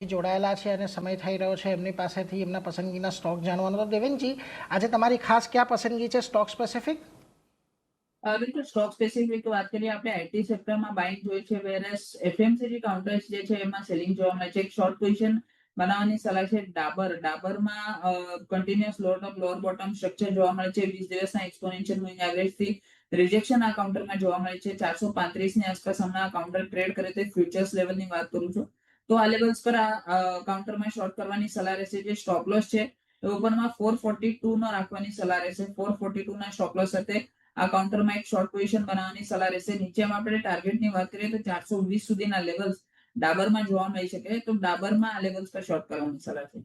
જોડાયેલા છે અને સમય થઈ રહ્યો છે એમની પાસેથી એમના પસંદગીના સ્ટોક જાણવાનો. તો દેવેનજી, આજે તમારી ખાસ ક્યાં પસંદગી છે સ્ટોક સ્પેસિફિક? બિલકુલ સ્ટોક સ્પેસિફિક વાત કરીએ આપણે આઈટી સેક્ટરમાં બાઇંગ જોઈ છે, વેરએસ એફએમસીજી કાઉન્ટર્સ જે છે એમાં સેલિંગ જોવા મળે છે. એક શોર્ટ પોઝિશન બનાવવાની સલાહ છે. ડાબરમાં continuous lower top lower bottom structure જોવા મળે છે. 20 દિવસના એક્સપોનેન્શિયલ મૂવિંગ એવરેજ થી રિજેક્શન આ કાઉન્ટરમાં જોવા મળે છે. 435 ની આસપાસ હમણાં આ કાઉન્ટર ટ્રેડ કરે છે. ફ્યુચર્સ લેવલની વાત કરું છું તો આ લેવલ્સ પર આ કાઉન્ટરમાં શોર્ટ કરવાની સલાહ રહેશે. જે સ્ટોપ લોસ છે એ ઉપરમાં 442 નો રાખવાની સલાહ રહેશે. 442 ના સ્ટોપ લોસ સાથે આ કાઉન્ટરમાં એક શોર્ટ પોઝિશન બનાવવાની સલાહ રહેશે. નીચેમાં આપણે ટાર્ગેટની વાત કરીએ તો 420 સુધીના લેવલ્સ ડાબરમાં જોવા મળી શકે, તો ડાબરમાં આ લેવલ્સ પર શોર્ટ કરવાની સલાહ છે.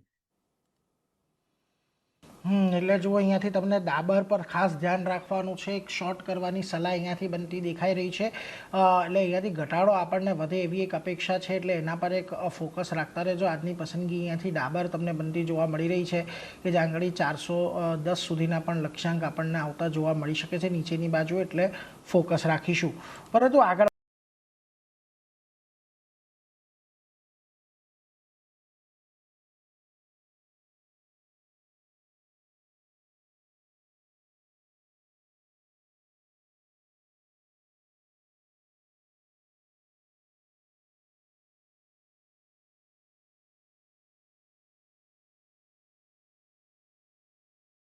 એટલે જુઓ, અહીંયાથી તમને ડાબર પર ખાસ ધ્યાન રાખવાનું છે. એક શોર્ટ કરવાની સલાહ અહીંયાથી બનતી દેખાઈ રહી છે. એટલે અહીંયાથી ઘટાડો આપણને વધે એવી એક અપેક્ષા છે, એટલે એના પર એક ફોકસ રાખતા રહેજો. આજની પસંદગી અહીંયાથી ડાબર તમને બનતી જોવા મળી રહી છે કે જ્યાં આગળ 410 સુધીના પણ લક્ષ્યાંક આપણને આવતા જોવા મળી શકે છે નીચેની બાજુ, એટલે ફોકસ રાખીશું. પરંતુ આગળ